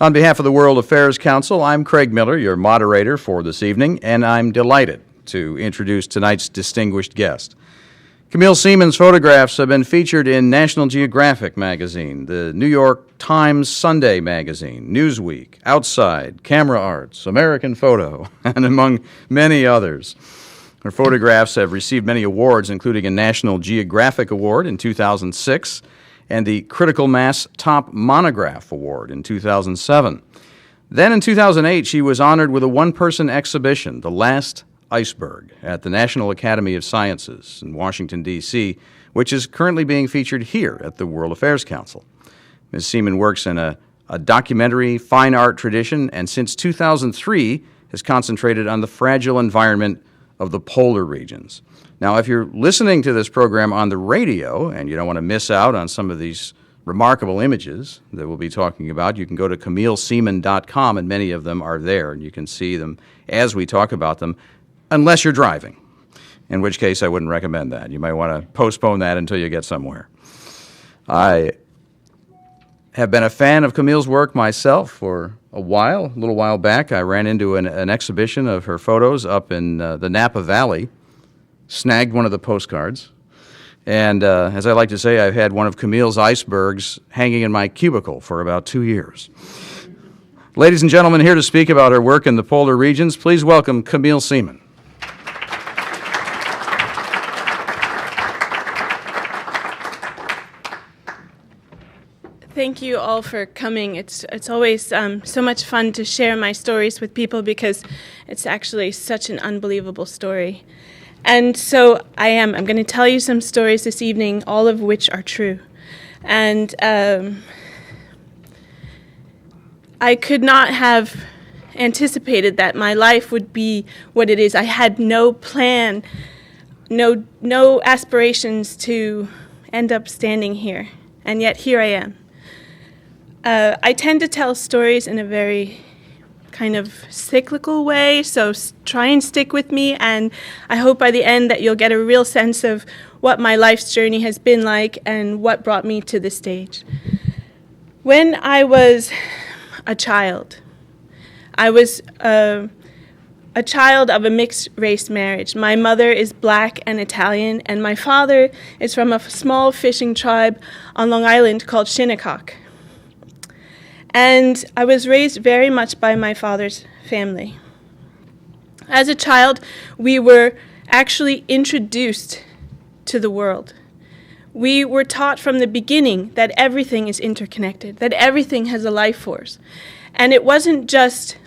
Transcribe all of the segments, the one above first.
On behalf of the World Affairs Council, I'm Craig Miller, your moderator for this evening, and I'm delighted to introduce tonight's distinguished guest. Camille Siemens' photographs have been featured in National Geographic magazine, the New York Times Sunday magazine, Newsweek, Outside, Camera Arts, American Photo, and among many others. Her photographs have received many awards, including a National Geographic Award in 2006 and the Critical Mass Top Monograph Award in 2007. Then in 2008, she was honored with a one-person exhibition, The Last Iceberg, at the National Academy of Sciences in Washington, D.C., which is currently being featured here at the World Affairs Council. Ms. Seaman works in a documentary, fine art tradition, and since 2003 has concentrated on the fragile environment of the polar regions. Now, if you're listening to this program on the radio and you don't want to miss out on some of these remarkable images that we'll be talking about, you can go to CamilleSeaman.com, and many of them are there, and you can see them as we talk about them, unless you're driving, in which case I wouldn't recommend that. You might want to postpone that until you get somewhere. I have been a fan of Camille's work myself for a little while back. I ran into an exhibition of her photos up in the Napa Valley, snagged one of the postcards, and as I like to say, I've had one of Camille's icebergs hanging in my cubicle for about 2 years. Ladies and gentlemen, here to speak about her work in the polar regions, please welcome Camille Seaman. Thank you all for coming. It's always so much fun to share my stories with people because it's actually such an unbelievable story. And so I'm going to tell you some stories this evening, all of which are true. And I could not have anticipated that my life would be what it is. I had no plan, no aspirations to end up standing here. And yet here I am. I tend to tell stories in a very kind of cyclical way, so try and stick with me, and I hope by the end that you'll get a real sense of what my life's journey has been like and what brought me to this stage. When I was a child, I was a child of a mixed-race marriage. My mother is black and Italian, and my father is from a small fishing tribe on Long Island called Shinnecock. And I was raised very much by my father's family. As a child, we were actually introduced to the world. We were taught from the beginning that everything is interconnected, that everything has a life force. And it wasn't just,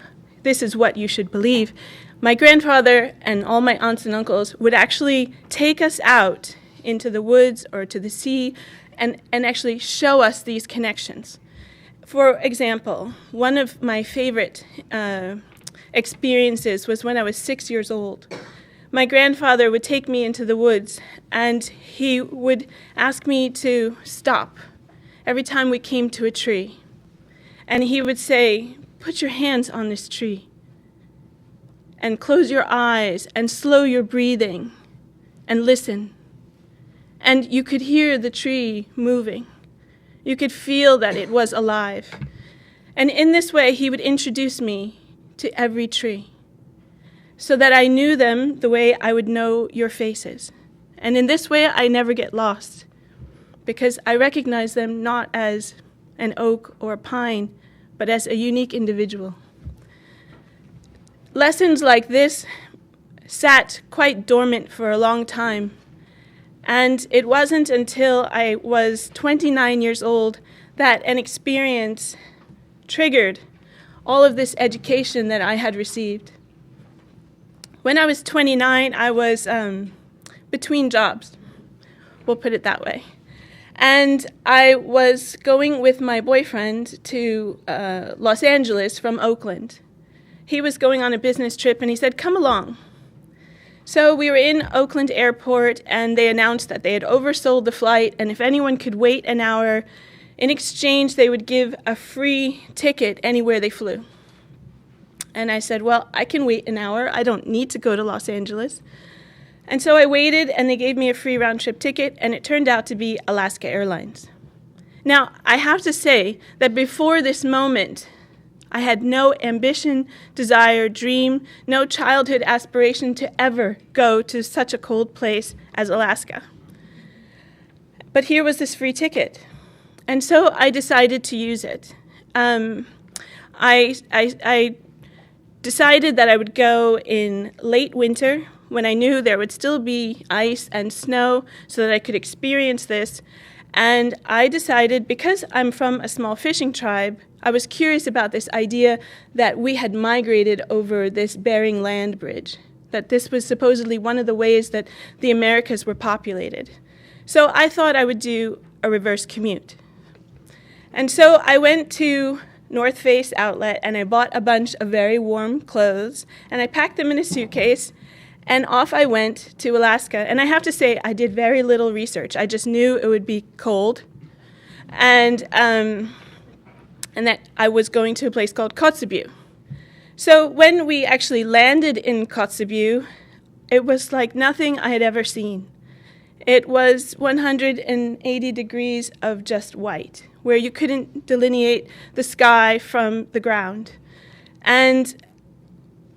this is what you should believe. My grandfather and all my aunts and uncles would actually take us out into the woods or to the sea and actually show us these connections. For example, one of my favorite experiences was when I was 6 years old. My grandfather would take me into the woods, and he would ask me to stop every time we came to a tree. And he would say, "Put your hands on this tree, and close your eyes, and slow your breathing, and listen." And you could hear the tree moving. You could feel that it was alive. And in this way, he would introduce me to every tree so that I knew them the way I would know your faces. And in this way, I never get lost because I recognize them not as an oak or a pine, but as a unique individual. Lessons like this sat quite dormant for a long time. And it wasn't until I was 29 years old that an experience triggered all of this education that I had received. When I was 29, I was between jobs, we'll put it that way. And I was going with my boyfriend to Los Angeles from Oakland. He was going on a business trip, and he said, "Come along." So we were in Oakland Airport, and they announced that they had oversold the flight, and if anyone could wait an hour, in exchange, they would give a free ticket anywhere they flew. And I said, well, I can wait an hour. I don't need to go to Los Angeles. And so I waited, and they gave me a free round-trip ticket, and it turned out to be Alaska Airlines. Now, I have to say that before this moment I had no ambition, desire, dream, no childhood aspiration to ever go to such a cold place as Alaska. But here was this free ticket, and so I decided to use it. I decided that I would go in late winter when I knew there would still be ice and snow so that I could experience this. And I decided, because I'm from a small fishing tribe, I was curious about this idea that we had migrated over this Bering Land Bridge, that this was supposedly one of the ways that the Americas were populated. So I thought I would do a reverse commute. And so I went to North Face Outlet and I bought a bunch of very warm clothes and I packed them in a suitcase and off I went to Alaska. And I have to say, I did very little research. I just knew it would be cold and that I was going to a place called Kotzebue. So when we actually landed in Kotzebue, it was like nothing I had ever seen. It was 180 degrees of just white, where you couldn't delineate the sky from the ground. And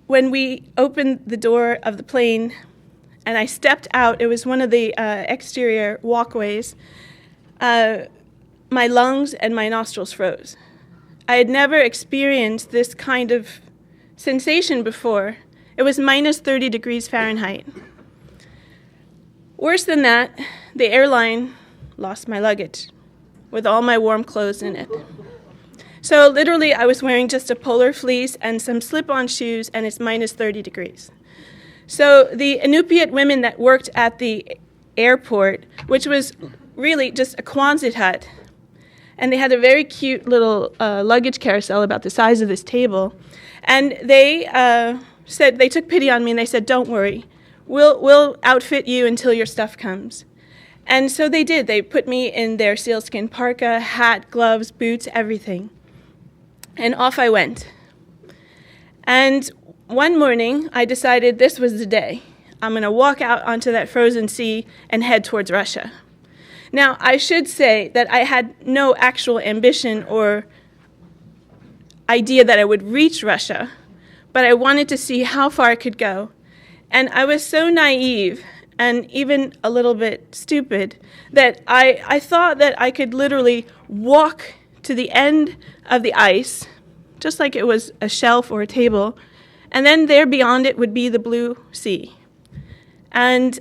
when we opened the door of the plane and I stepped out, it was one of the exterior walkways, my lungs and my nostrils froze. I had never experienced this kind of sensation before. It was minus 30 degrees Fahrenheit. Worse than that, the airline lost my luggage with all my warm clothes in it. So literally I was wearing just a polar fleece and some slip-on shoes, and it's minus 30 degrees. So the Inupiat women that worked at the airport, which was really just a Quonset hut, and they had a very cute little luggage carousel about the size of this table, and they said, they took pity on me and they said, "Don't worry, we'll outfit you until your stuff comes." And so they did. They put me in their sealskin parka, hat, gloves, boots, everything. And off I went. And one morning, I decided this was the day. I'm going to walk out onto that frozen sea and head towards Russia. Now, I should say that I had no actual ambition or idea that I would reach Russia, but I wanted to see how far I could go. And I was so naive and even a little bit stupid that I thought that I could literally walk to the end of the ice, just like it was a shelf or a table, and then there beyond it would be the blue sea. And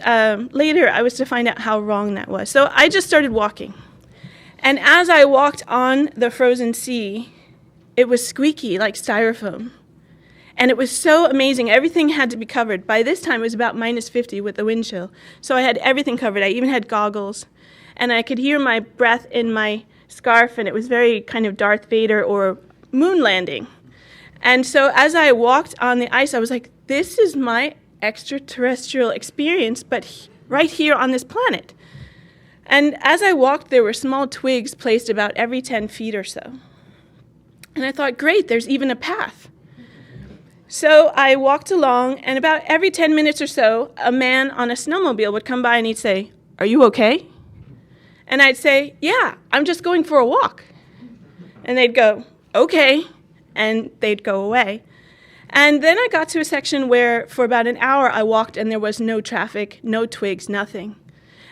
later I was to find out how wrong that was. So I just started walking. And as I walked on the frozen sea, it was squeaky like styrofoam. And it was so amazing. Everything had to be covered. By this time, it was about minus 50 with the wind chill. So I had everything covered. I even had goggles. And I could hear my breath in my scarf, and it was very kind of Darth Vader or moon landing. And so as I walked on the ice, I was like, this is my extraterrestrial experience, but right here on this planet. And as I walked, there were small twigs placed about every 10 feet or so. And I thought, great, there's even a path. So I walked along, and about every 10 minutes or so, a man on a snowmobile would come by and he'd say, "Are you okay?" And I'd say, "Yeah, I'm just going for a walk." And they'd go, "Okay," and they'd go away. And then I got to a section where for about an hour I walked and there was no traffic, no twigs, nothing.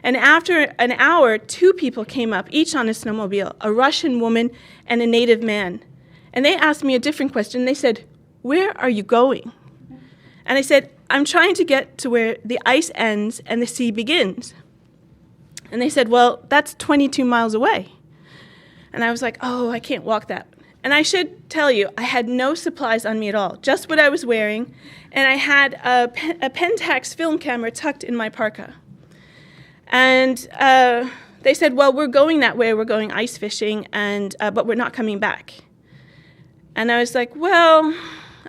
And after an hour, 2 people came up, each on a snowmobile, a Russian woman and a native man. And they asked me a different question. They said, "Where are you going?" And I said, "I'm trying to get to where the ice ends and the sea begins." And they said, "Well, that's 22 miles away." And I was like, "Oh, I can't walk that." And I should tell you, I had no supplies on me at all, just what I was wearing, and I had a Pentax film camera tucked in my parka. And they said, "Well, we're going that way, we're going ice fishing, and but we're not coming back." And I was like, "Well,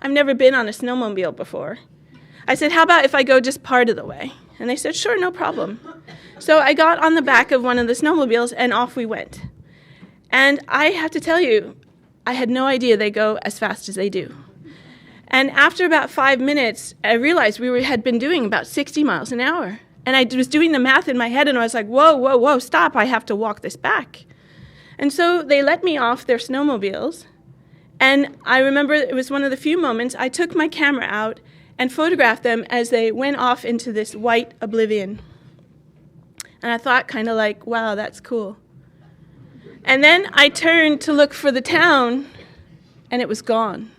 I've never been on a snowmobile before." I said, "How about if I go just part of the way?" And they said, "Sure, no problem." So I got on the back of one of the snowmobiles, and off we went. And I have to tell you, I had no idea they go as fast as they do. And after about 5 minutes, I realized we had been doing about 60 miles an hour. And I was doing the math in my head, and I was like, whoa, stop, I have to walk this back. And so they let me off their snowmobiles, And I remember it was one of the few moments I took my camera out and photographed them as they went off into this white oblivion. And I thought kind of like, wow, that's cool. And then I turned to look for the town, and it was gone.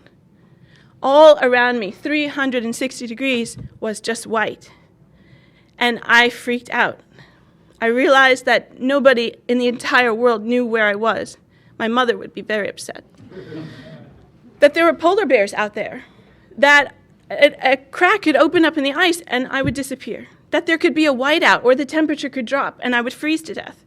All around me, 360 degrees, was just white. And I freaked out. I realized that nobody in the entire world knew where I was. My mother would be very upset. That there were polar bears out there. That a crack could open up in the ice and I would disappear. That there could be a whiteout or the temperature could drop and I would freeze to death.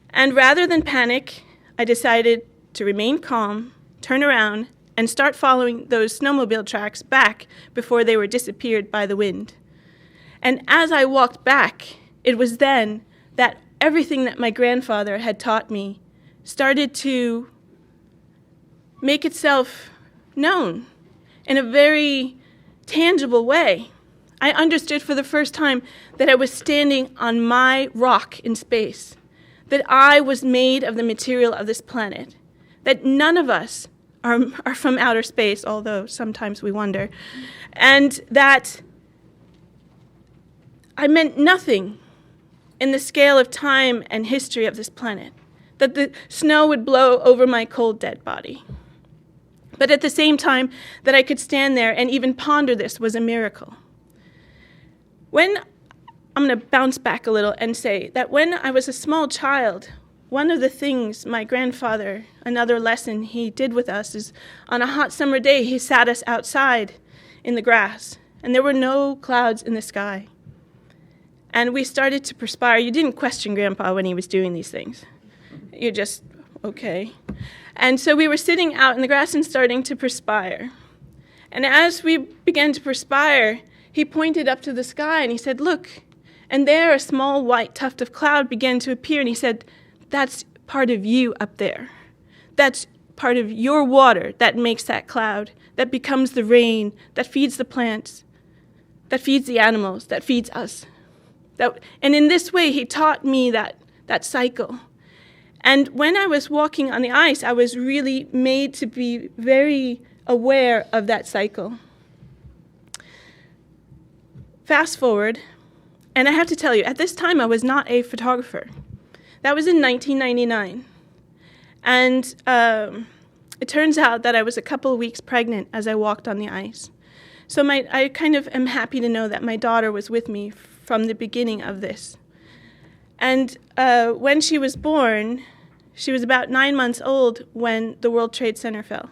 And rather than panic, I decided to remain calm, turn around, and start following those snowmobile tracks back before they were disappeared by the wind. And as I walked back, it was then that everything that my grandfather had taught me started to make itself known in a very tangible way. I understood for the first time that I was standing on my rock in space, that I was made of the material of this planet, that none of us are from outer space, although sometimes we wonder, and that I meant nothing in the scale of time and history of this planet, that the snow would blow over my cold, dead body. But at the same time, that I could stand there and even ponder this was a miracle. I'm going to bounce back a little and say that when I was a small child, one of the things my grandfather, another lesson he did with us is on a hot summer day, he sat us outside in the grass, and there were no clouds in the sky. And we started to perspire. You didn't question Grandpa when he was doing these things. You're just, okay. And so we were sitting out in the grass and starting to perspire. And as we began to perspire, he pointed up to the sky and he said, look. And there a small white tuft of cloud began to appear. And he said, that's part of you up there. That's part of your water that makes that cloud, that becomes the rain, that feeds the plants, that feeds the animals, that feeds us. And in this way, he taught me that cycle. And when I was walking on the ice, I was really made to be very aware of that cycle. Fast forward, and I have to tell you, at this time I was not a photographer. That was in 1999. And it turns out that I was a couple of weeks pregnant as I walked on the ice. So I kind of am happy to know that my daughter was with me from the beginning of this. And when she was born, she was about 9 months old when the World Trade Center fell.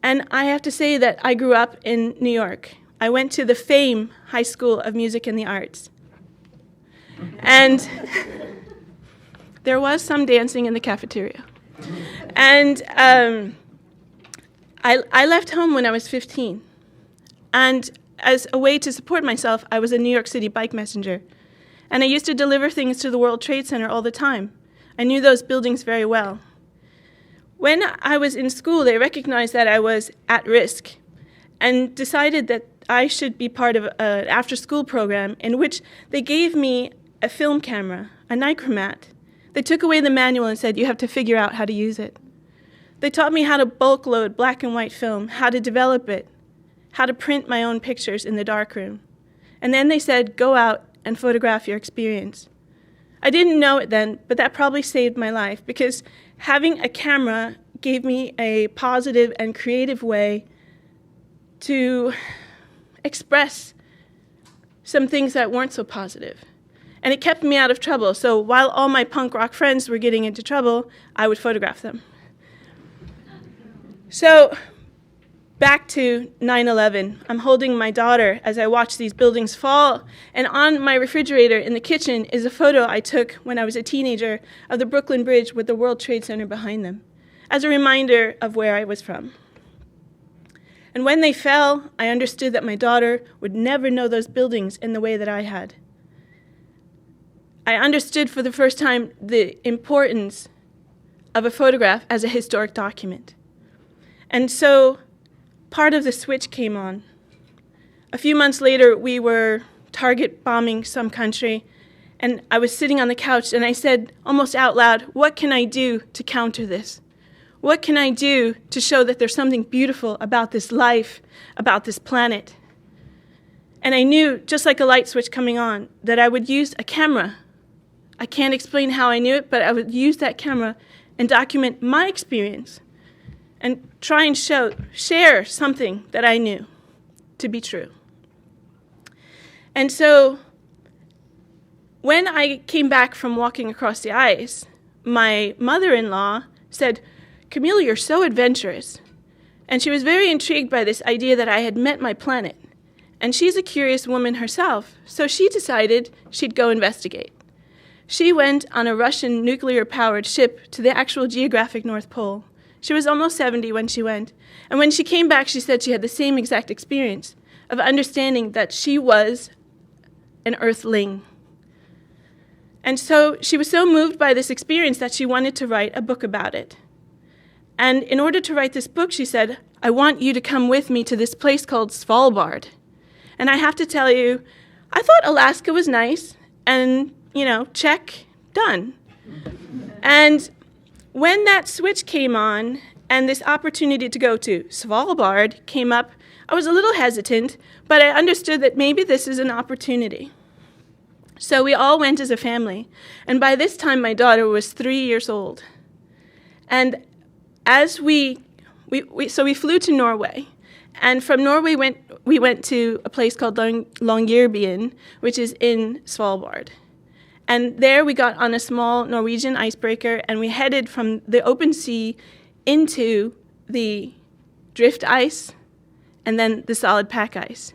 And I have to say that I grew up in New York. I went to the FAME High School of Music and the Arts. And there was some dancing in the cafeteria. And I left home when I was 15. And as a way to support myself, I was a New York City bike messenger. And I used to deliver things to the World Trade Center all the time. I knew those buildings very well. When I was in school, they recognized that I was at risk and decided that I should be part of an after-school program in which they gave me a film camera, a nichromat. They took away the manual and said, you have to figure out how to use it. They taught me how to bulk load black and white film, how to develop it, how to print my own pictures in the darkroom. And then they said, go out and photograph your experience. I didn't know it then, but that probably saved my life because having a camera gave me a positive and creative way to express some things that weren't so positive. And it kept me out of trouble. So while all my punk rock friends were getting into trouble, I would photograph them. So back to 9/11. I'm holding my daughter as I watch these buildings fall, and on my refrigerator in the kitchen is a photo I took when I was a teenager of the Brooklyn Bridge with the World Trade Center behind them, as a reminder of where I was from. And when they fell, I understood that my daughter would never know those buildings in the way that I had. I understood for the first time the importance of a photograph as a historic document. And so part of the switch came on. A few months later, we were target bombing some country, and I was sitting on the couch, and I said almost out loud, what can I do to counter this? What can I do to show that there's something beautiful about this life, about this planet? And I knew, just like a light switch coming on, that I would use a camera. I can't explain how I knew it, but I would use that camera and document my experience and try and share something that I knew to be true. And so when I came back from walking across the ice, my mother-in-law said, "Camille, you're so adventurous." And she was very intrigued by this idea that I had met my planet. And she's a curious woman herself, so she decided she'd go investigate. She went on a Russian nuclear-powered ship to the actual geographic North Pole. She was almost 70 when she went. And when she came back, she said she had the same exact experience of understanding that she was an Earthling. And so she was so moved by this experience that she wanted to write a book about it. And in order to write this book, she said, "I want you to come with me to this place called Svalbard." And I have to tell you, I thought Alaska was nice, and, check, done. And when that switch came on, and this opportunity to go to Svalbard came up, I was a little hesitant, but I understood that maybe this is an opportunity. So we all went as a family, and by this time my daughter was 3 years old. And as we flew to Norway, and from Norway we went to a place called Longyearbyen, which is in Svalbard. And there we got on a small Norwegian icebreaker, and we headed from the open sea into the drift ice and then the solid pack ice.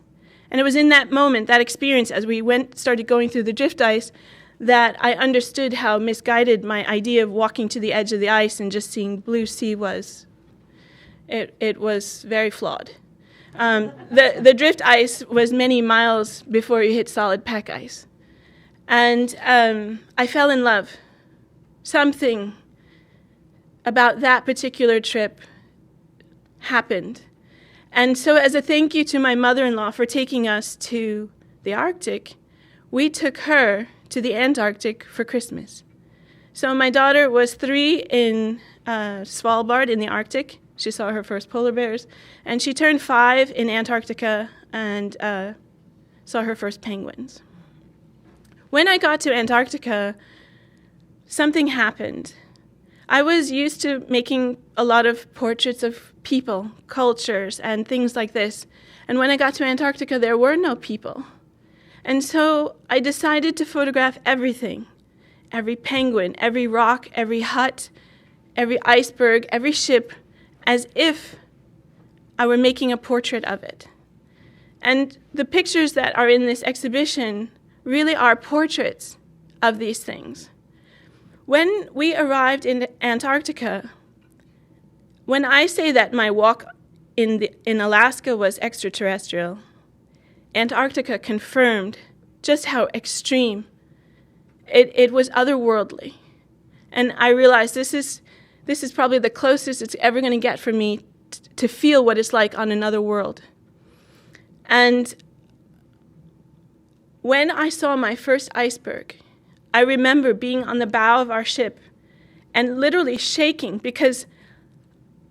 And it was in that moment, that experience, as we started going through the drift ice, that I understood how misguided my idea of walking to the edge of the ice and just seeing blue sea was. It was very flawed. The drift ice was many miles before you hit solid pack ice. And I fell in love. Something about that particular trip happened. And so as a thank you to my mother-in-law for taking us to the Arctic, we took her to the Antarctic for Christmas. So my daughter was 3 in Svalbard in the Arctic. She saw her first polar bears. And she turned 5 in Antarctica and saw her first penguins. When I got to Antarctica, something happened. I was used to making a lot of portraits of people, cultures, and things like this. And when I got to Antarctica, there were no people. And so I decided to photograph everything. Every penguin, every rock, every hut, every iceberg, every ship, as if I were making a portrait of it. And the pictures that are in this exhibition really are portraits of these things. When we arrived in Antarctica, when I say that my walk in Alaska was extraterrestrial, Antarctica confirmed just how extreme it was otherworldly. And I realized this is probably the closest it's ever going to get for me to feel what it's like on another world. And when I saw my first iceberg, I remember being on the bow of our ship and literally shaking because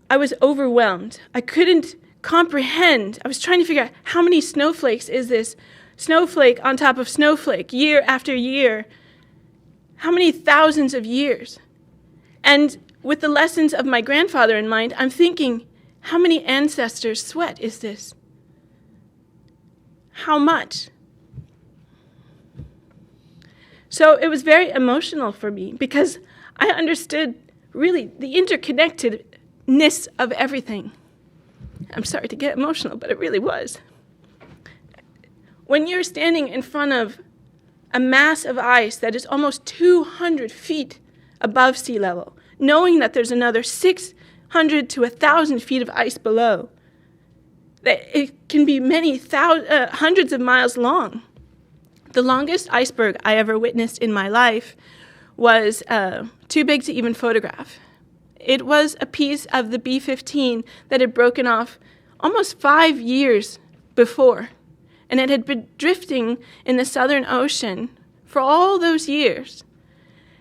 I was overwhelmed. I couldn't comprehend. I was trying to figure out how many snowflakes is this? Snowflake on top of snowflake, year after year. How many thousands of years? And with the lessons of my grandfather in mind, I'm thinking, how many ancestors' sweat is this? How much? So it was very emotional for me because I understood really the interconnectedness of everything. I'm sorry to get emotional, but it really was. When you're standing in front of a mass of ice that is almost 200 feet above sea level, knowing that there's another 600 to 1,000 feet of ice below, that it can be hundreds of miles long. The longest iceberg I ever witnessed in my life was too big to even photograph. It was a piece of the B-15 that had broken off almost 5 years before, and it had been drifting in the Southern Ocean for all those years.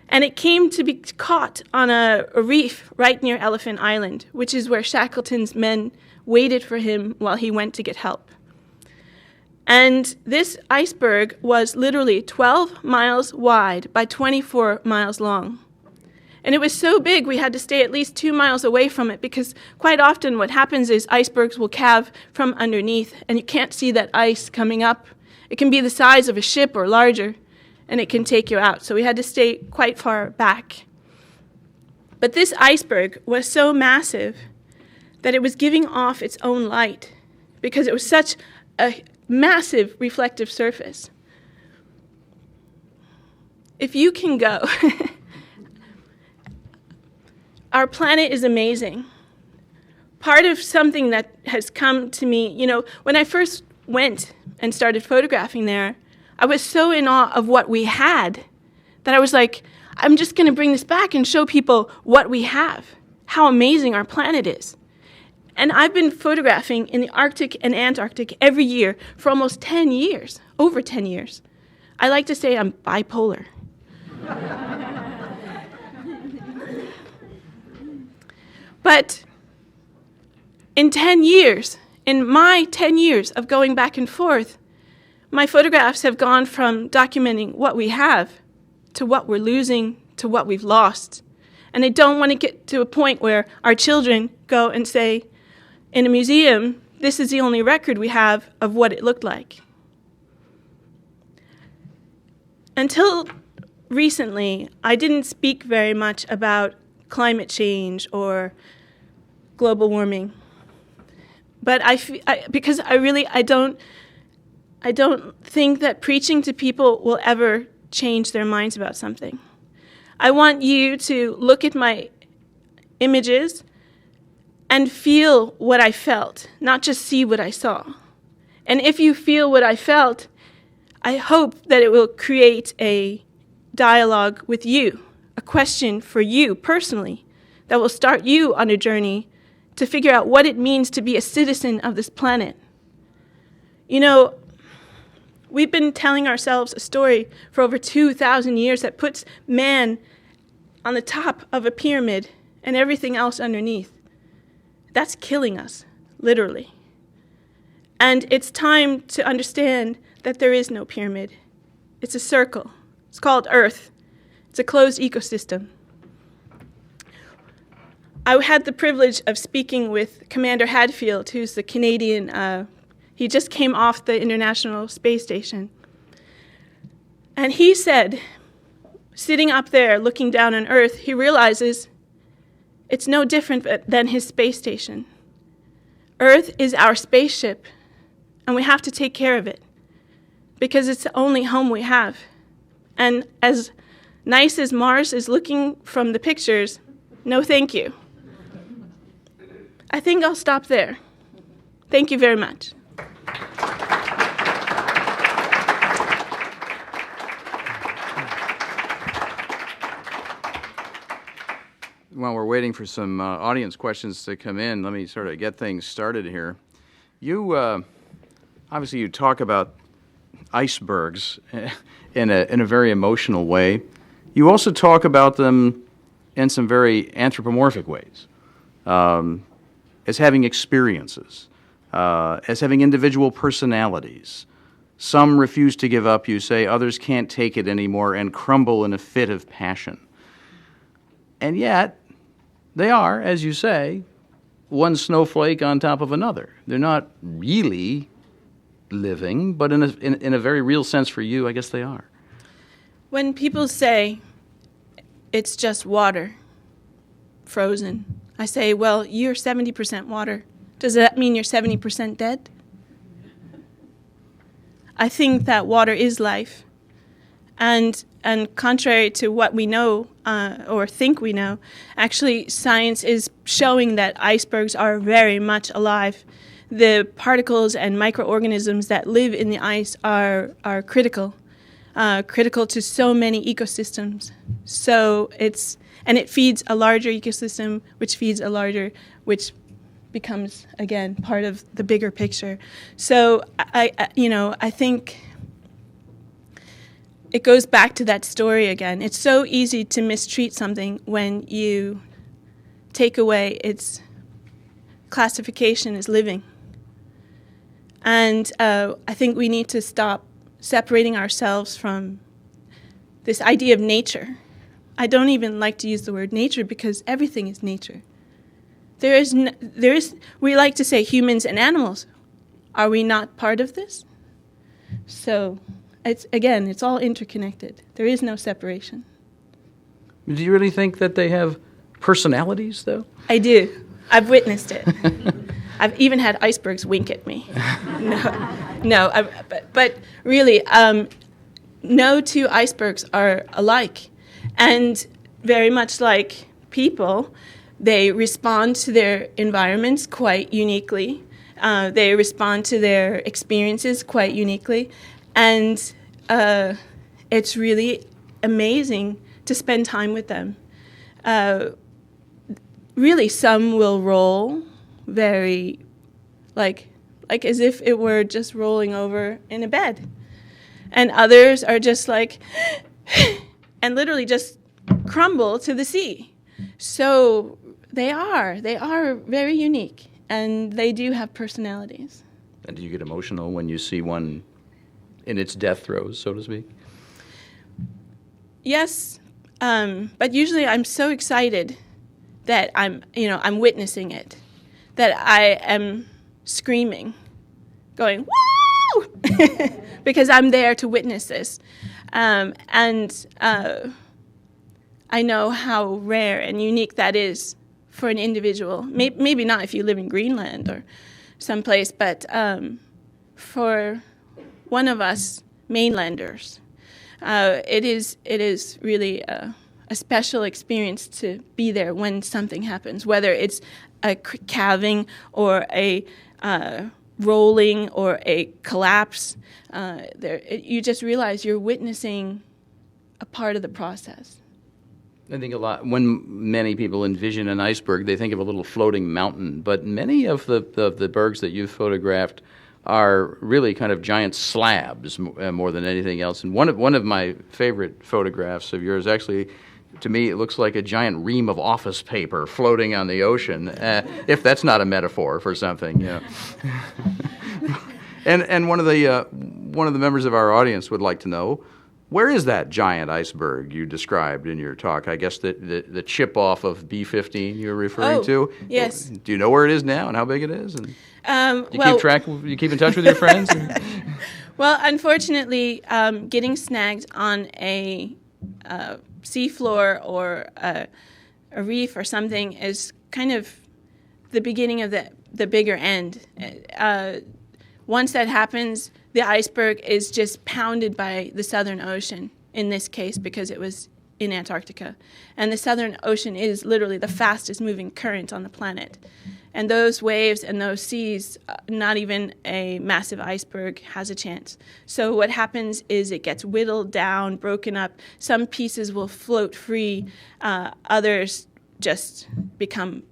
And it came to be caught on a reef right near Elephant Island, which is where Shackleton's men waited for him while he went to get help. And this iceberg was literally 12 miles wide by 24 miles long. And it was so big we had to stay at least 2 miles away from it, because quite often what happens is icebergs will calve from underneath and you can't see that ice coming up. It can be the size of a ship or larger, and it can take you out. So we had to stay quite far back. But this iceberg was so massive that it was giving off its own light because it was such a massive reflective surface. If you can go, our planet is amazing. Part of something that has come to me, when I first went and started photographing there, I was so in awe of what we had that I was like, I'm just going to bring this back and show people what we have, how amazing our planet is. And I've been photographing in the Arctic and Antarctic every year for almost 10 years, over 10 years. I like to say I'm bipolar. But in 10 years, in my 10 years of going back and forth, my photographs have gone from documenting what we have to what we're losing to what we've lost. And I don't want to get to a point where our children go and say, in a museum, this is the only record we have of what it looked like. Until recently, I didn't speak very much about climate change or global warming. But because I don't think that preaching to people will ever change their minds about something. I want you to look at my images and feel what I felt, not just see what I saw. And if you feel what I felt, I hope that it will create a dialogue with you, a question for you personally, that will start you on a journey to figure out what it means to be a citizen of this planet. We've been telling ourselves a story for over 2,000 years that puts man on the top of a pyramid and everything else underneath. That's killing us, literally. And it's time to understand that there is no pyramid. It's a circle. It's called Earth. It's a closed ecosystem. I had the privilege of speaking with Commander Hadfield, who's the Canadian, he just came off the International Space Station. And he said, sitting up there looking down on Earth, he realizes it's no different than his space station. Earth is our spaceship, and we have to take care of it because it's the only home we have. And as nice as Mars is looking from the pictures, no thank you. I think I'll stop there. Thank you very much. While we're waiting for some audience questions to come in, let me sort of get things started here. You, obviously you talk about icebergs in a very emotional way. You also talk about them in some very anthropomorphic ways, as having experiences, as having individual personalities. Some refuse to give up, you say, others can't take it anymore and crumble in a fit of passion. And yet, they are, as you say, one snowflake on top of another. They're not really living, but in a very real sense for you, I guess they are. When people say it's just water, frozen, I say, well, you're 70% water. Does that mean you're 70% dead? I think that water is life. And contrary to what we know or think we know, actually science is showing that icebergs are very much alive. The particles and microorganisms that live in the ice are critical to so many ecosystems. So it feeds a larger ecosystem, which feeds a larger, which becomes again part of the bigger picture. So I think it goes back to that story again. It's so easy to mistreat something when you take away its classification as living. And I think we need to stop separating ourselves from this idea of nature. I don't even like to use the word nature because everything is nature. We like to say humans and animals. Are we not part of this? So, it's all interconnected. There is no separation. Do you really think that they have personalities, though? I do. I've witnessed it. I've even had icebergs wink at me. But really, no two icebergs are alike. And very much like people, they respond to their environments quite uniquely. They respond to their experiences quite uniquely. And it's really amazing to spend time with them. Really, some will roll very, like as if it were just rolling over in a bed. And others are just like, and literally just crumble to the sea. So they are very unique, and they do have personalities. And do you get emotional when you see one in its death throes, so to speak? Yes, but usually I'm so excited that I'm witnessing it, that I am screaming, going, woo! Because I'm there to witness this. And I know how rare and unique that is for an individual. Maybe not if you live in Greenland or someplace, but for one of us mainlanders, it is really a special experience to be there when something happens, whether it's a calving or a rolling or a collapse. You just realize you're witnessing a part of the process. I think when many people envision an iceberg, they think of a little floating mountain, but many of the bergs that you've photographed are really kind of giant slabs more than anything else. And one of my favorite photographs of yours, actually, to me, it looks like a giant ream of office paper floating on the ocean, if that's not a metaphor for something. Yeah. And one of the members of our audience would like to know, where is that giant iceberg you described in your talk? I guess the chip off of B-15 you're referring to? Yes. Do you know where it is now and how big it is? And you keep in touch with your friends? Well, unfortunately, getting snagged on a seafloor or a reef or something is kind of the beginning of the bigger end. Once that happens, the iceberg is just pounded by the Southern Ocean, in this case, because it was in Antarctica. And the Southern Ocean is literally the fastest moving current on the planet. And those waves and those seas, not even a massive iceberg has a chance. So what happens is it gets whittled down, broken up. Some pieces will float free. Others just become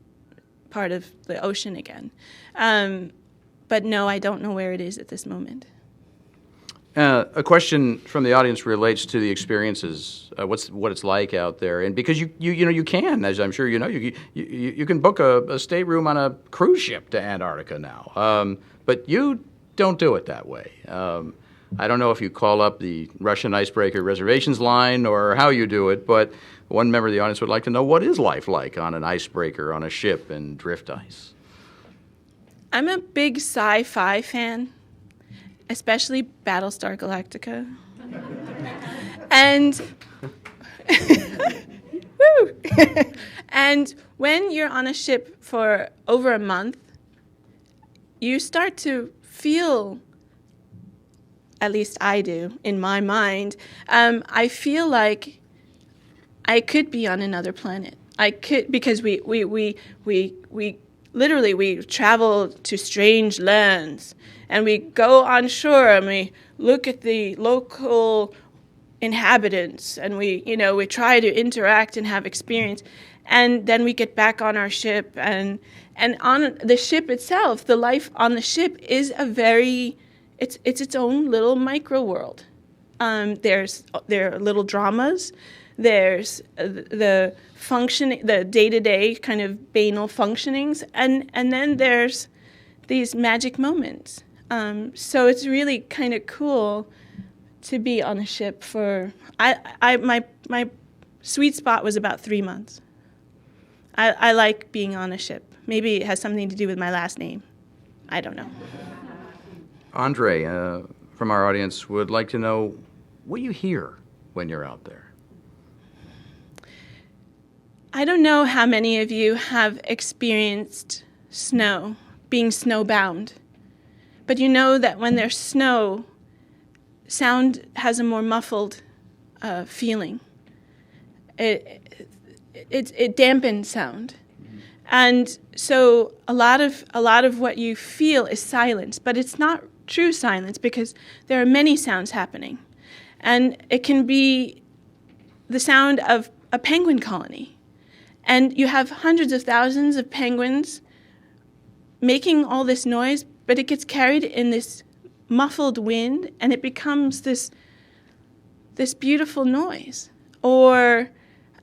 part of the ocean again. But no, I don't know where it is at this moment. A question from the audience relates to the experiences, what it's like out there, and because you can, as I'm sure you know, you can book a stateroom on a cruise ship to Antarctica now, but you don't do it that way. I don't know if you call up the Russian icebreaker reservations line or how you do it, but one member of the audience would like to know, what is life like on an icebreaker on a ship in drift ice? I'm a big sci-fi fan, especially Battlestar Galactica. And woo! And when you're on a ship for over a month, you start to feel, at least I do, in my mind, I feel like I could be on another planet. I could, because we literally, we travel to strange lands, and we go on shore, and we look at the local inhabitants, and we try to interact and have experience, and then we get back on our ship, and on the ship itself, the life on the ship is it's its own little micro world. There are little dramas. There's the day-to-day kind of banal functionings, and then there's these magic moments. So it's really kind of cool to be on a ship for. My sweet spot was about 3 months. I like being on a ship. Maybe it has something to do with my last name. I don't know. Andre, from our audience, would like to know, what do you hear when you're out there? I don't know how many of you have experienced snow, being snowbound. But you know that when there's snow, sound has a more muffled feeling. It dampens sound. And so a lot of what you feel is silence, but it's not true silence because there are many sounds happening. And it can be the sound of a penguin colony. And you have hundreds of thousands of penguins making all this noise, but it gets carried in this muffled wind, and it becomes this beautiful noise. Or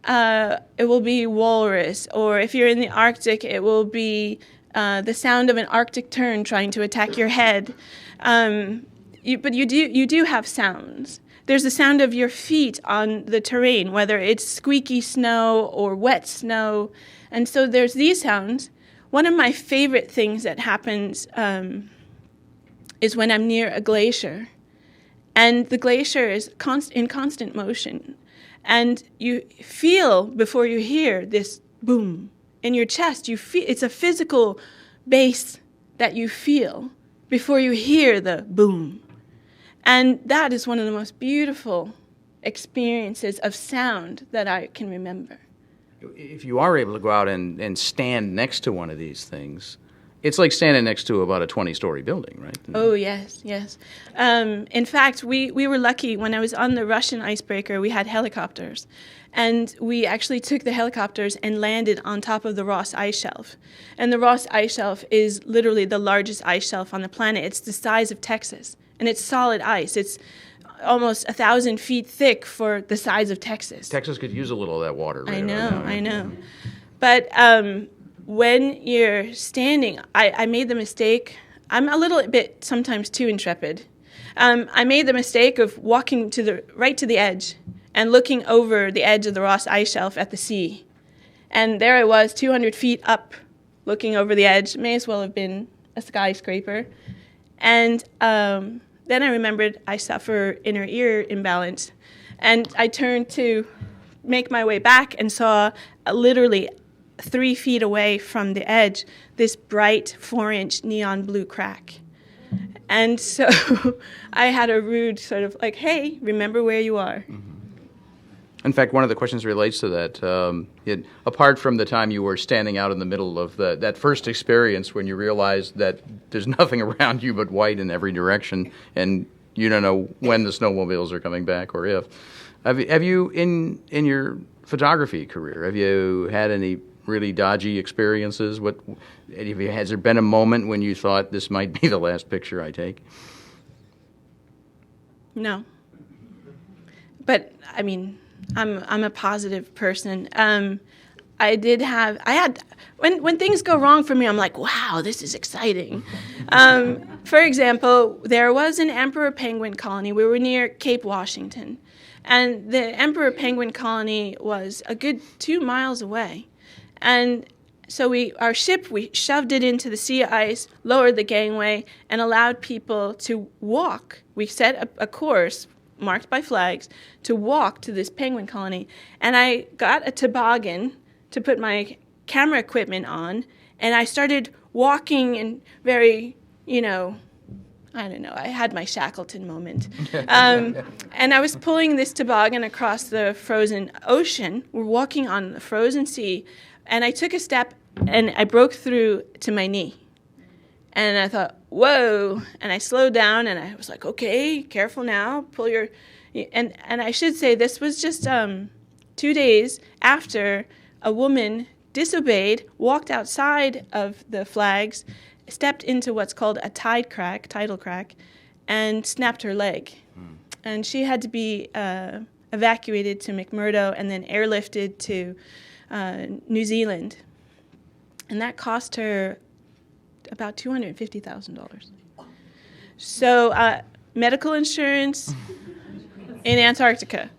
it will be walrus, or if you're in the Arctic, it will be the sound of an Arctic tern trying to attack your head. But you do have sounds. There's the sound of your feet on the terrain, whether it's squeaky snow or wet snow. And so there's these sounds. One of my favorite things that happens is when I'm near a glacier. And the glacier is in constant motion. And you feel, before you hear this boom in your chest, you feel it's a physical bass that you feel before you hear the boom. And that is one of the most beautiful experiences of sound that I can remember. If you are able to go out and stand next to one of these things, it's like standing next to about a 20-story building, right? Oh, yes. In fact, we were lucky. When I was on the Russian icebreaker, we had helicopters. And we actually took the helicopters and landed on top of the Ross Ice Shelf. And the Ross Ice Shelf is literally the largest ice shelf on the planet. It's the size of Texas. And it's solid ice. It's almost 1,000 feet thick for the size of Texas. Texas could use a little of that water. Right I know. But when you're standing, I made the mistake. I'm a little bit sometimes too intrepid. I made the mistake of walking right to the edge and looking over the edge of the Ross Ice Shelf at the sea. And there I was, 200 feet up, looking over the edge. May as well have been a skyscraper. And then I remembered I suffer inner ear imbalance. And I turned to make my way back and saw literally 3 feet away from the edge this bright 4-inch neon blue crack. And so I had a rude sort of like, hey, remember where you are. Mm-hmm. In fact, one of the questions relates to that. Apart from the time you were standing out in the middle of that first experience when you realized that there's nothing around you but white in every direction, and you don't know when the snowmobiles are coming back or if. Have you in your photography career, have you had any really dodgy experiences? Has there been a moment when you thought this might be the last picture I take? No. But I mean, I'm a positive person. When things go wrong for me, I'm like, wow, this is exciting. For example, there was an emperor penguin colony. We were near Cape Washington, and the emperor penguin colony was a good 2 miles away. And so our ship, we shoved it into the sea ice, lowered the gangway, and allowed people to walk. We set a course marked by flags to walk to this penguin colony. And I got a toboggan to put my camera equipment on, and I started walking in very, I don't know, I had my Shackleton moment. And I was pulling this toboggan across the frozen ocean. We're walking on the frozen sea, and I took a step, and I broke through to my knee. And I thought, whoa, and I slowed down, and I was like, okay, careful now, pull your, and I should say this was just 2 days after a woman disobeyed, walked outside of the flags, stepped into what's called a tidal crack, and snapped her leg. and she had to be evacuated to McMurdo and then airlifted to New Zealand. And that cost her about $250,000. So medical insurance in Antarctica.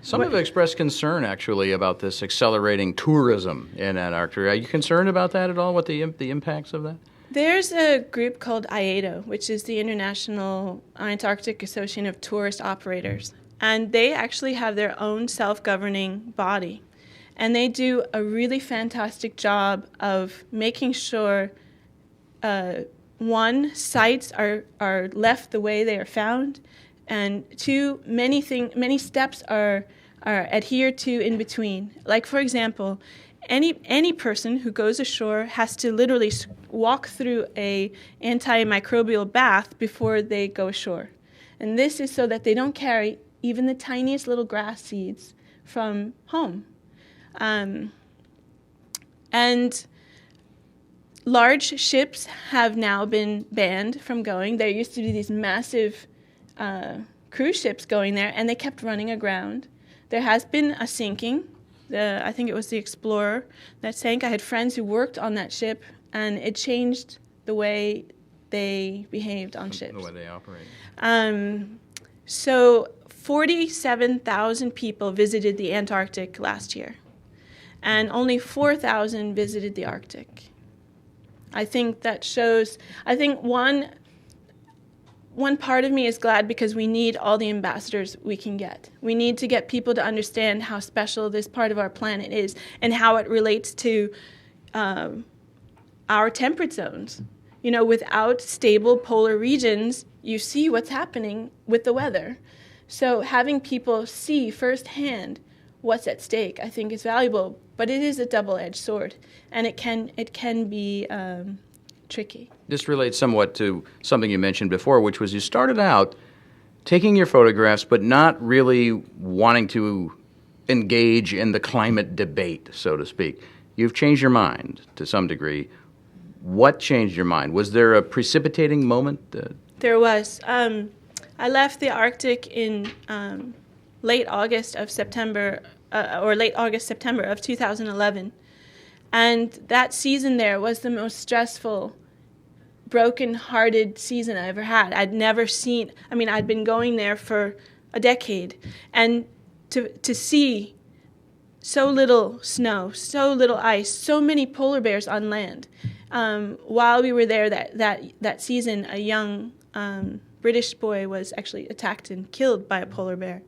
Some have expressed concern, actually, about this accelerating tourism in Antarctica. Are you concerned about that at all, what the impacts of that? There's a group called IATO, which is the International Antarctic Association of Tourist Operators. And they actually have their own self-governing body. And they do a really fantastic job of making sure, one, sites are left the way they are found, and two, many steps are adhered to in between. Like, for example, any person who goes ashore has to literally walk through a antimicrobial bath before they go ashore. And this is so that they don't carry even the tiniest little grass seeds from home. And large ships have now been banned from going. There used to be these massive cruise ships going there, and they kept running aground. There has been a sinking. I think it was the Explorer that sank. I had friends who worked on that ship, and it changed the way they behaved on ships. The way they operate. So 47,000 people visited the Antarctic last year, and only 4,000 visited the Arctic. I think that shows, one part of me is glad because we need all the ambassadors we can get. We need to get people to understand how special this part of our planet is and how it relates to our temperate zones. You know, without stable polar regions, you see what's happening with the weather. So having people see firsthand what's at stake, I think, is valuable. But it is a double-edged sword, and it can be tricky. This relates somewhat to something you mentioned before, which was you started out taking your photographs but not really wanting to engage in the climate debate, so to speak. You've changed your mind to some degree. What changed your mind? Was there a precipitating moment? There was. I left the Arctic in late August, September of 2011. And that season there was the most stressful, broken-hearted season I ever had. I'd been going there for a decade. And to see so little snow, so little ice, so many polar bears on land. While we were there that season, a young British boy was actually attacked and killed by a polar bear.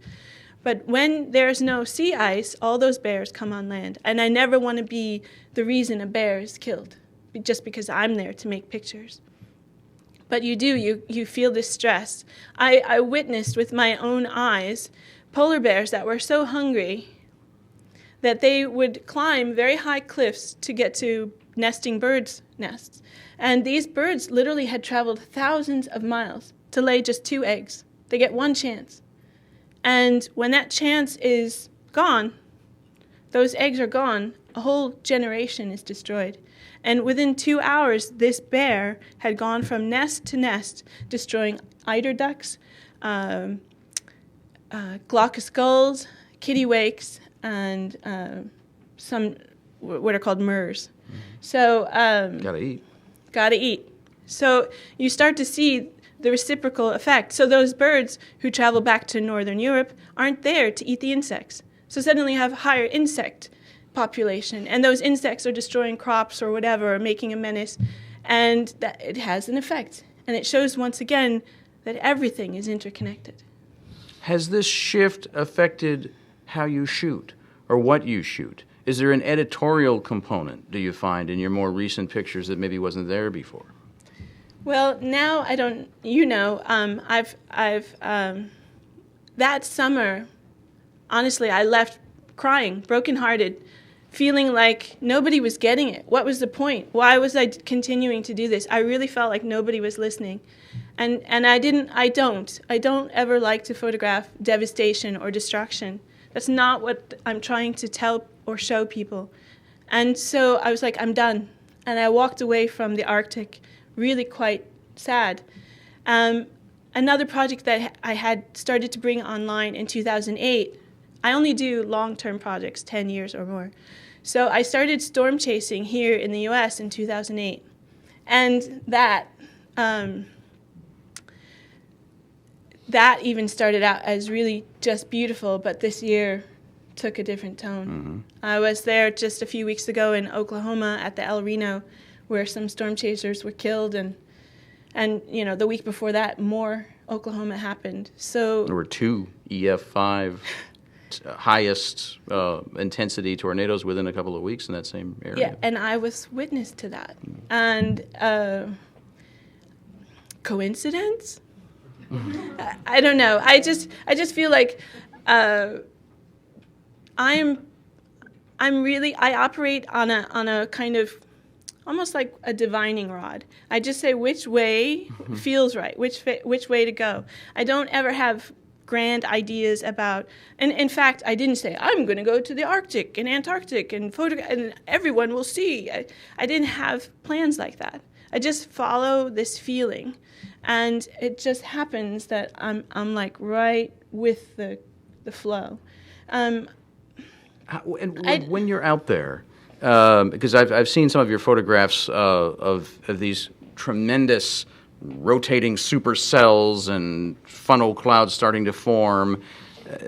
But when there's no sea ice, all those bears come on land. And I never want to be the reason a bear is killed, just because I'm there to make pictures. But you feel this stress. I witnessed with my own eyes polar bears that were so hungry that they would climb very high cliffs to get to nesting birds' nests. And these birds literally had traveled thousands of miles to lay just 2 eggs. They get one chance. And when that chance is gone, those eggs are gone, a whole generation is destroyed. And within 2 hours, this bear had gone from nest to nest, destroying eider ducks, glaucous gulls, kittiwakes, and some what are called murres. Mm-hmm. So Gotta eat. So you start to see the reciprocal effect. So those birds who travel back to northern Europe aren't there to eat the insects. So suddenly you have a higher insect population, and those insects are destroying crops or whatever, or making a menace, and that it has an effect. And it shows once again that everything is interconnected. Has this shift affected how you shoot or what you shoot? Is there an editorial component, do you find, in your more recent pictures that maybe wasn't there before? Well, now I don't, that summer, honestly, I left crying, brokenhearted, feeling like nobody was getting it. What was the point? Why was I continuing to do this? I really felt like nobody was listening. And I don't ever like to photograph devastation or destruction. That's not what I'm trying to tell or show people. And so I was like, I'm done. And I walked away from the Arctic really quite sad. another project that I had started to bring online in 2008. I only do long-term projects, 10 years or more. So I started storm chasing here in the U.S. in 2008. And that even started out as really just beautiful, but this year took a different tone. Mm-hmm. I was there just a few weeks ago in Oklahoma at the El Reno, where some storm chasers were killed, and the week before that, more Oklahoma happened. So There were 2 EF5 highest intensity tornadoes within a couple of weeks in that same area. yeah, and I was witness to that. And coincidence? I don't know. I just feel like I operate on a kind of almost like a divining rod. I just say which way feels right, which way to go. I don't ever have grand ideas about, and in fact, I didn't say, I'm going to go to the Arctic and Antarctic and and everyone will see. I didn't have plans like that. I just follow this feeling, and it just happens that I'm like right with the flow. When you're out there, because I've seen some of your photographs of these tremendous rotating supercells and funnel clouds starting to form.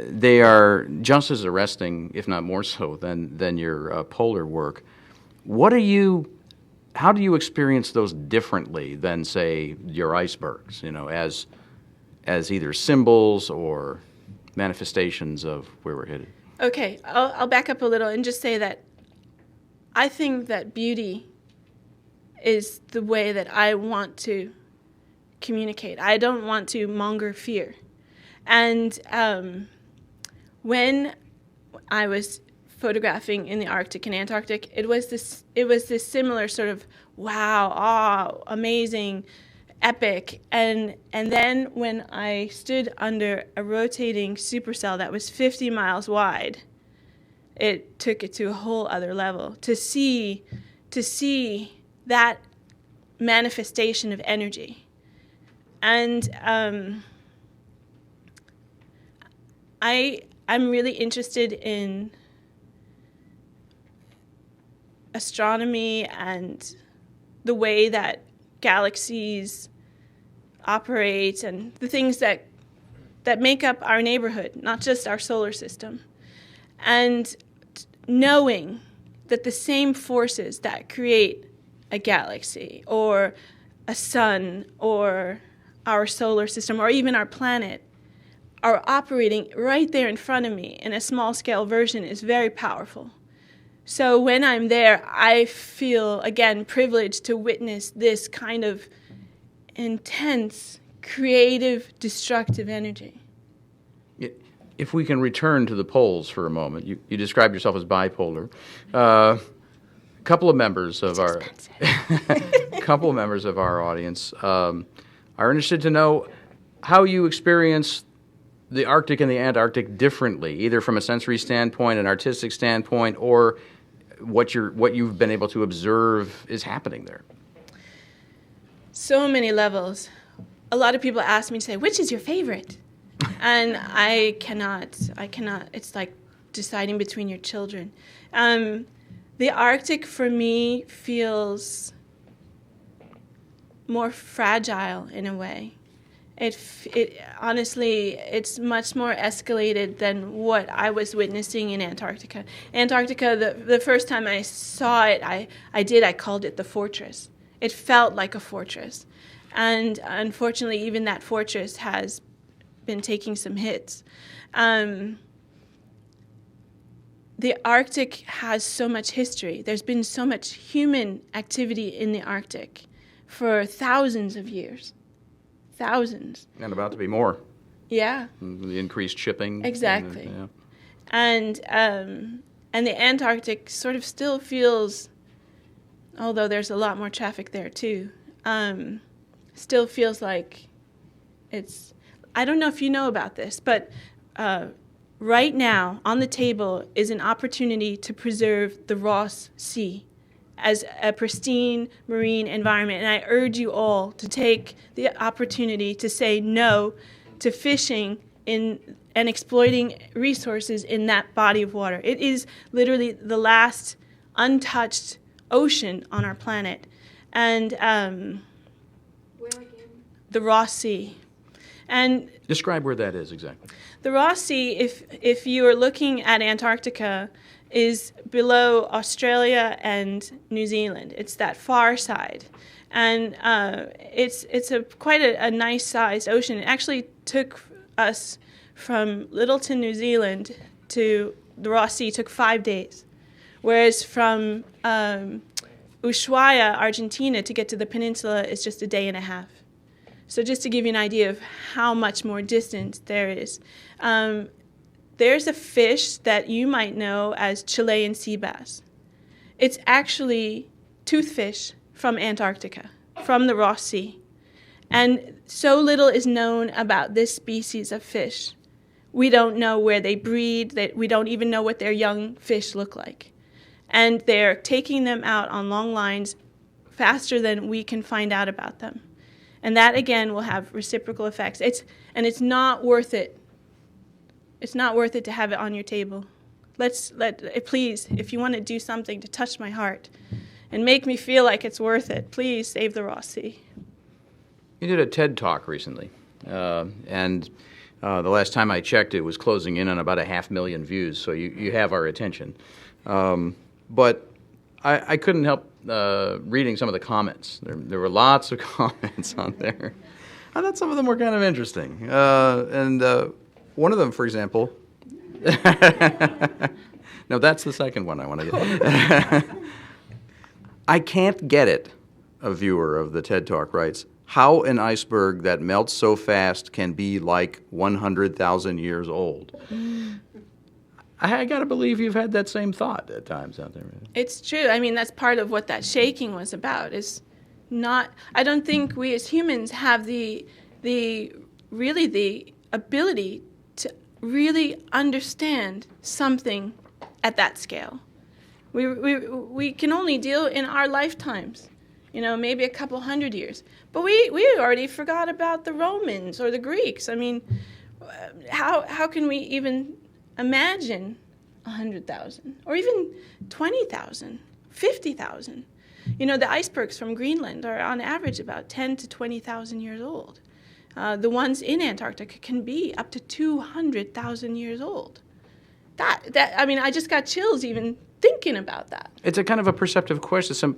They are just as arresting, if not more so, than your polar work. How do you experience those differently than, say, your icebergs? As either symbols or manifestations of where we're headed. Okay, I'll back up a little and just say that I think that beauty is the way that I want to communicate. I don't want to monger fear. And when I was photographing in the Arctic and Antarctic, it was this similar sort of wow, awe, amazing, epic. And then when I stood under a rotating supercell that was 50 miles wide, it took it to a whole other level. To see that manifestation of energy. And I'm really interested in astronomy and the way that galaxies operate and the things that make up our neighborhood, not just our solar system. And knowing that the same forces that create a galaxy or a sun or our solar system or even our planet are operating right there in front of me in a small-scale version is very powerful. So when I'm there, I feel, again, privileged to witness this kind of intense, creative, destructive energy. If we can return to the poles for a moment, you described yourself as bipolar. A couple of members of our audience are interested to know how you experience the Arctic and the Antarctic differently, either from a sensory standpoint, an artistic standpoint, or what you've been able to observe is happening there. So many levels. A lot of people ask me to say, which is your favorite? And I cannot. It's like deciding between your children. The Arctic for me feels more fragile in a way. It honestly, it's much more escalated than what I was witnessing in Antarctica. Antarctica, the first time I saw it, I called it the fortress. It felt like a fortress. And unfortunately, even that fortress has been taking some hits. The Arctic has so much history. There's been so much human activity in the Arctic for thousands of years. Thousands. And about to be more. Yeah. The increased shipping. Exactly. Yeah. And the Antarctic sort of still feels, although there's a lot more traffic there too, still feels like it's, I don't know if you know about this, but right now on the table is an opportunity to preserve the Ross Sea as a pristine marine environment. And I urge you all to take the opportunity to say no to fishing in and exploiting resources in that body of water. It is literally the last untouched ocean on our planet. And Where again? the Ross Sea. And Describe where that is exactly. the Ross Sea, if you are looking at Antarctica, is below Australia and New Zealand. It's that far side. And it's quite a nice-sized ocean. It actually took us from Littleton, New Zealand to the Ross Sea took 5 days, whereas from Ushuaia, Argentina, to get to the peninsula is just a day and a half. So just to give you an idea of how much more distance there is. There's a fish that you might know as Chilean sea bass. It's actually toothfish from Antarctica, from the Ross Sea. And so little is known about this species of fish. We don't know where they breed. We don't even know what their young fish look like. And they're taking them out on long lines faster than we can find out about them. And that, again, will have reciprocal effects. It's not worth it. It's not worth it to have it on your table. Please, if you want to do something to touch my heart and make me feel like it's worth it, please save the Ross Sea. You did a TED Talk recently, and the last time I checked, it was closing in on about 500,000 views, so you have our attention. But I couldn't help reading some of the comments. There were lots of comments on there. I thought some of them were kind of interesting. And one of them, for example, no, that's the second one I want to get. I can't get it, a viewer of the TED Talk writes, how an iceberg that melts so fast can be like 100,000 years old. I got to believe you've had that same thought at times out there. It's true. I mean, that's part of what that shaking was about. I don't think we as humans have the ability to really understand something at that scale. We can only deal in our lifetimes, maybe a couple hundred years. But we already forgot about the Romans or the Greeks. I mean, how can we even imagine 100,000 or even 20,000, 50,000? The icebergs from Greenland are on average about 10 to 20,000 years old. The ones in Antarctica can be up to 200,000 years old. I just got chills even thinking about that. It's a kind of a perceptive question.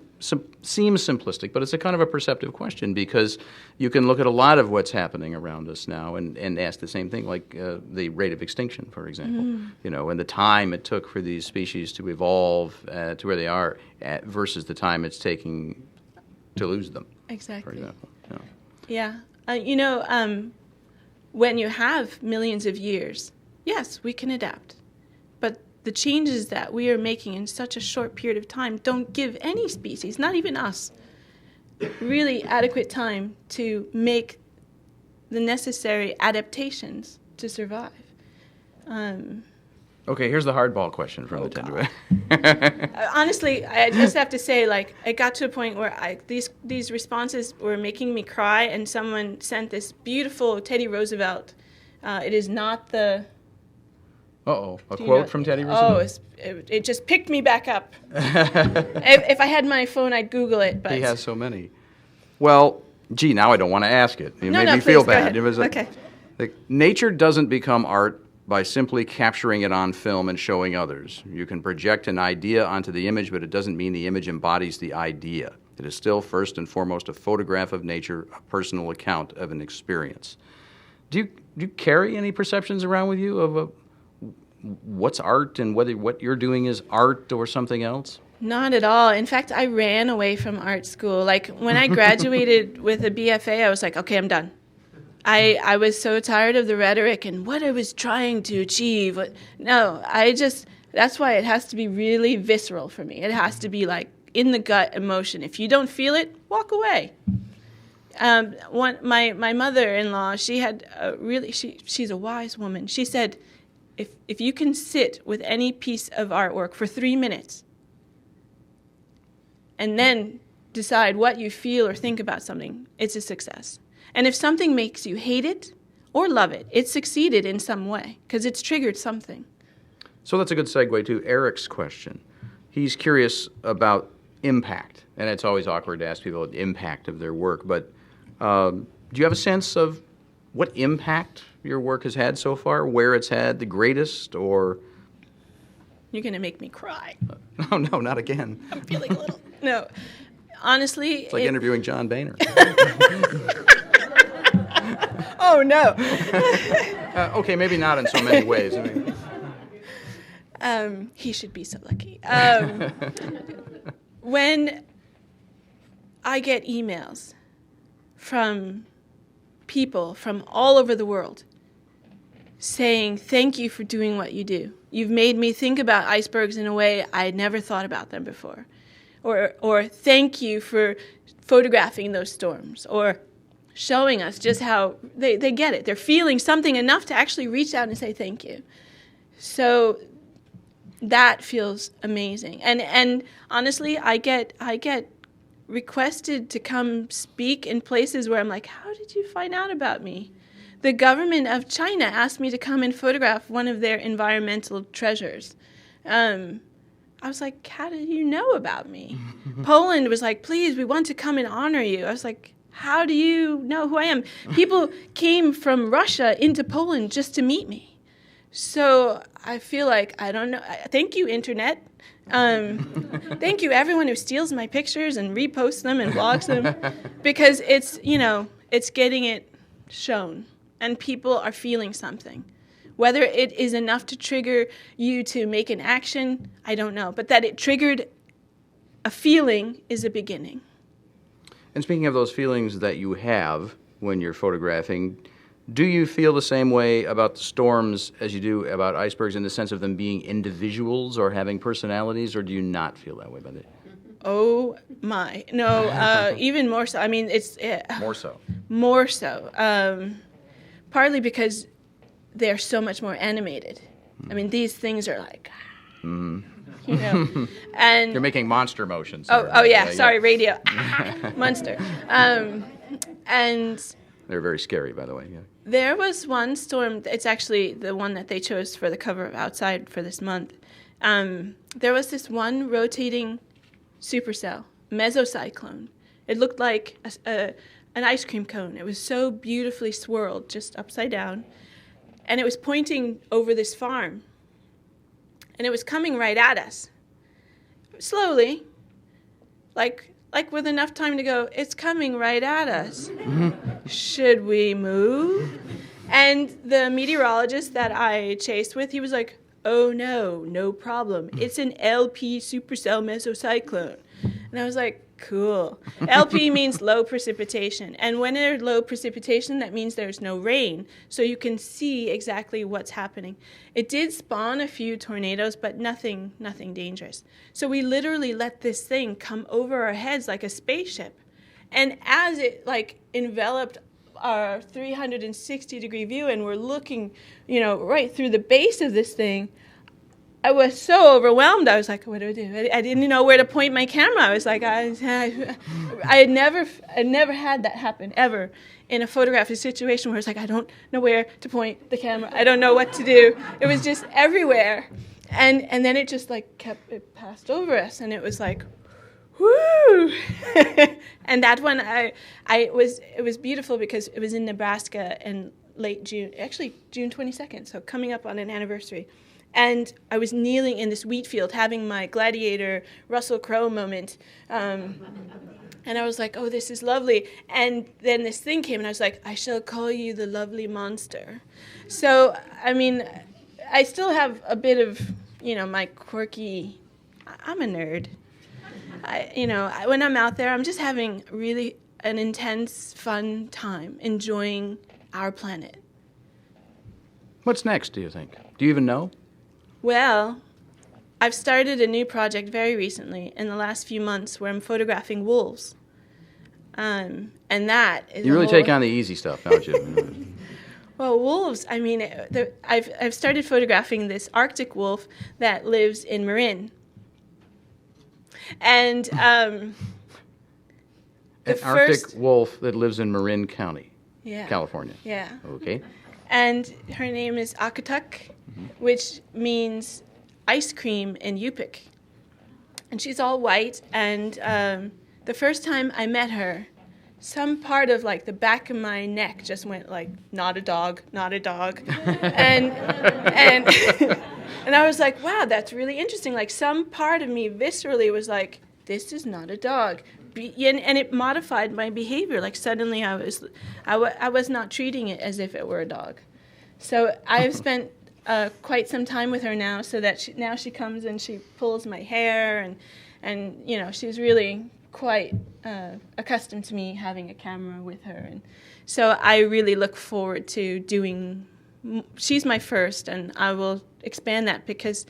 Seems simplistic, but it's a kind of a perceptive question because you can look at a lot of what's happening around us now and ask the same thing, like the rate of extinction, for example. And the time it took for these species to evolve to where they are versus the time it's taking to lose them. Exactly. For example. Yeah. When you have millions of years, yes, we can adapt. But the changes that we are making in such a short period of time don't give any species, not even us, really adequate time to make the necessary adaptations to survive. Okay, here's the hardball question from the TED. Honestly, I just have to say, it got to a point where these responses were making me cry, and someone sent this beautiful Teddy Roosevelt. It is not the... Uh-oh, a quote from Teddy Roosevelt? It just picked me back up. If I had my phone, I'd Google it. But he has so many. Well, gee, now I don't want to ask it. It made me please, feel go bad. ahead. Okay. Nature doesn't become art by simply capturing it on film and showing others. You can project an idea onto the image, but it doesn't mean the image embodies the idea. It is still first and foremost a photograph of nature, a personal account of an experience. Do you carry any perceptions around with you of what's art and whether what you're doing is art or something else? Not at all. In fact, I ran away from art school. When I graduated with a BFA, I was like, okay, I'm done. I was so tired of the rhetoric and what I was trying to achieve. That's why it has to be really visceral for me. It has to be in the gut emotion. If you don't feel it, walk away. My mother-in-law, she had she's a wise woman. She said, if you can sit with any piece of artwork for 3 minutes and then decide what you feel or think about something, it's a success. And if something makes you hate it or love it, it's succeeded in some way because it's triggered something. So that's a good segue to Eric's question. He's curious about impact, and it's always awkward to ask people the impact of their work, but do you have a sense of what impact your work has had so far, where it's had the greatest, or... You're going to make me cry. No, not again. I'm feeling a little... No. Honestly... It's like interviewing John Boehner. Oh, no. Okay, maybe not in so many ways. I mean... He should be so lucky. When I get emails from people from all over the world saying, thank you for doing what you do. You've made me think about icebergs in a way I had never thought about them before. Or thank you for photographing those storms. Or showing us just how they get it. They're feeling something enough to actually reach out and say thank you. So that feels amazing. And honestly, I get requested to come speak in places where I'm like, how did you find out about me? The government of China asked me to come and photograph one of their environmental treasures. I was like, how did you know about me? Poland was like, please, we want to come and honor you. I was like, how do you know who I am? People came from Russia into Poland just to meet me. So I feel like, I don't know. Thank you, Internet. Thank you, everyone who steals my pictures and reposts them and blogs them. Because it's, it's getting it shown. And people are feeling something. Whether it is enough to trigger you to make an action, I don't know. But that it triggered a feeling is a beginning. And speaking of those feelings that you have when you're photographing, do you feel the same way about the storms as you do about icebergs in the sense of them being individuals or having personalities, or do you not feel that way about it? Oh, my. No, even more so. I mean, it's... More so. More so. Partly because they're so much more animated. I mean, these things are like... and you're making monster motions. Sorry, radio. Monster. And... They're very scary, by the way. Yeah. There was one storm, it's actually the one that they chose for the cover of Outside for this month. There was this one rotating supercell, mesocyclone. It looked like an ice cream cone. It was so beautifully swirled, just upside down. And it was pointing over this farm. And it was coming right at us. Slowly, like with enough time to go, it's coming right at us. Should we move? And the meteorologist that I chased with, he was like, oh no problem. It's an LP supercell mesocyclone. And I was like, cool. LP means low precipitation. And when there's low precipitation, that means there's no rain. So you can see exactly what's happening. It did spawn a few tornadoes, but nothing dangerous. So we literally let this thing come over our heads like a spaceship. And as it enveloped our 360-degree view and we're looking, right through the base of this thing, I was so overwhelmed. I was like, what do I do? I didn't know where to point my camera. I was like, I had never had that happen ever in a photographic situation where it's like, I don't know where to point the camera. I don't know what to do. It was just everywhere. And then it just it passed over us, and it was like, whoo! And that one, it was beautiful because it was in Nebraska in late June, actually June 22nd, so coming up on an anniversary. And I was kneeling in this wheat field having my gladiator Russell Crowe moment. And I was like, oh, this is lovely. And then this thing came, and I was like, I shall call you the lovely monster. So, I mean, I still have a bit of, my quirky, I'm a nerd. When I'm out there, I'm just having really an intense, fun time enjoying our planet. What's next, do you think? Do you even know? Well, I've started a new project very recently in the last few months where I'm photographing wolves. And that is You really take on the easy stuff, don't you? Well, wolves, I mean, I've started photographing this Arctic wolf that lives in Marin. And An Arctic wolf that lives in Marin County, yeah, California. yeah. Okay. And her name is Akatuk, which means ice cream in Yupik. And she's all white. And the first time I met her, some part of like the back of my neck just went like, not a dog, not a dog. and and I was like, wow, that's really interesting. Like some part of me viscerally was like, this is not a dog. And it modified my behavior. Like suddenly I was not treating it as if it were a dog. So I've spent quite some time with her now, so that now she comes and she pulls my hair, and you know, she's really quite accustomed to me having a camera with her. And so I really look forward to doing, she's my first, and I will expand that because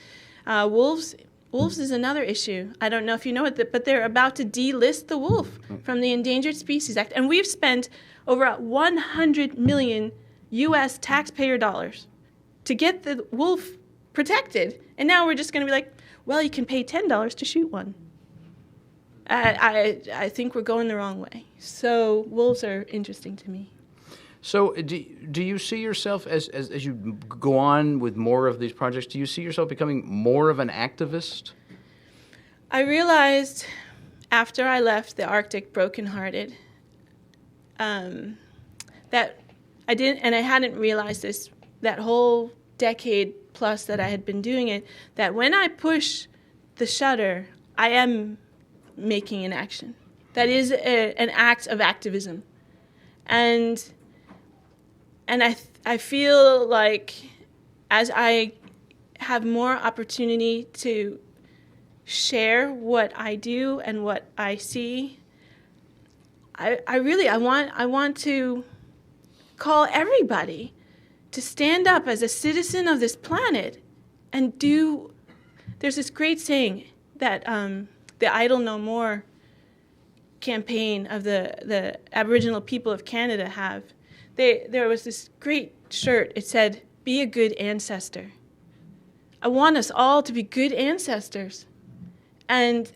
wolves is another issue. I don't know if you know it, but they're about to delist the wolf from the Endangered Species Act. And we've spent over 100 million U.S. taxpayer dollars to get the wolf protected. And now we're just going to be like, well, you can pay $10 to shoot one. I think we're going the wrong way. So wolves are interesting to me. So do you see yourself, as you go on with more of these projects, do you see yourself becoming more of an activist? I realized after I left the Arctic brokenhearted that I didn't, and I hadn't realized this that whole decade plus that I had been doing it, that when I push the shutter, I am making an action. That is an act of activism. And I feel like as I have more opportunity to share what I do and what I see, I want to call everybody to stand up as a citizen of this planet and do. There's this great saying that the Idle No More campaign of the Aboriginal people of Canada have. There was this great shirt. It said, "Be a good ancestor." I want us all to be good ancestors. And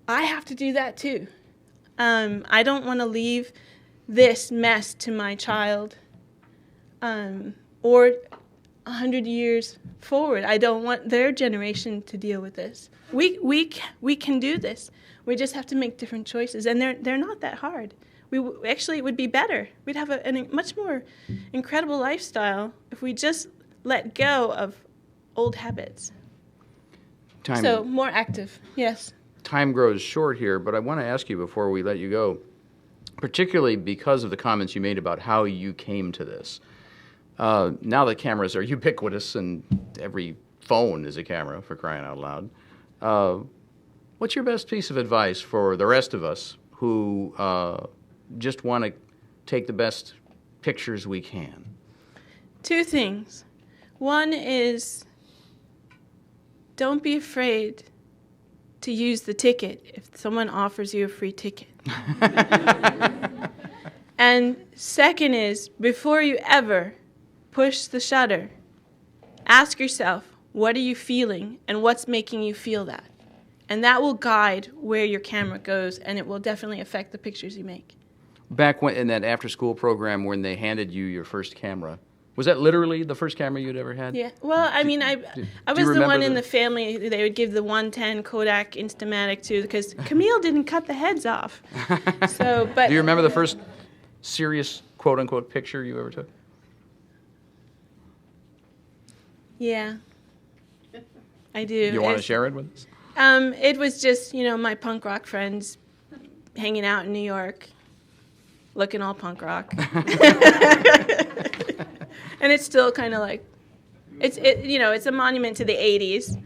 I have to do that too. I don't want to leave this mess to my child or 100 years forward. I don't want their generation to deal with this. We can do this. We just have to make different choices, and they're not that hard. Actually, it would be better. We'd have a much more incredible lifestyle if we just let go of old habits. So more active, yes. Time grows short here, but I want to ask you before we let you go, particularly because of the comments you made about how you came to this. Now that cameras are ubiquitous and every phone is a camera, for crying out loud, what's your best piece of advice for the rest of us who just want to take the best pictures we can? Two things. One is, don't be afraid to use the ticket if someone offers you a free ticket. And second is, before you ever push the shutter, ask yourself, what are you feeling and what's making you feel that? And that will guide where your camera goes, and it will definitely affect the pictures you make. Back when in that after-school program when they handed you your first camera, was that literally the first camera you'd ever had? Yeah. Well, I mean, I was the one in the family who they would give the 110 Kodak Instamatic to, because Camille didn't cut the heads off. But do you remember the first serious quote-unquote picture you ever took? Yeah, I do. You want to share it with us? It was just, my punk rock friends hanging out in New York, looking all punk rock. And it's still kind of like, it's a monument to the 80s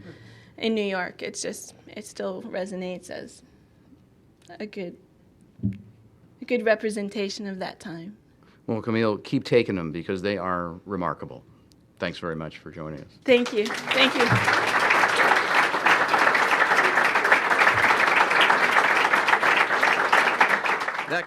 in New York. It still resonates as a good representation of that time. Well, Camille, keep taking them because they are remarkable. Thanks very much for joining us. Thank you. Thank you. That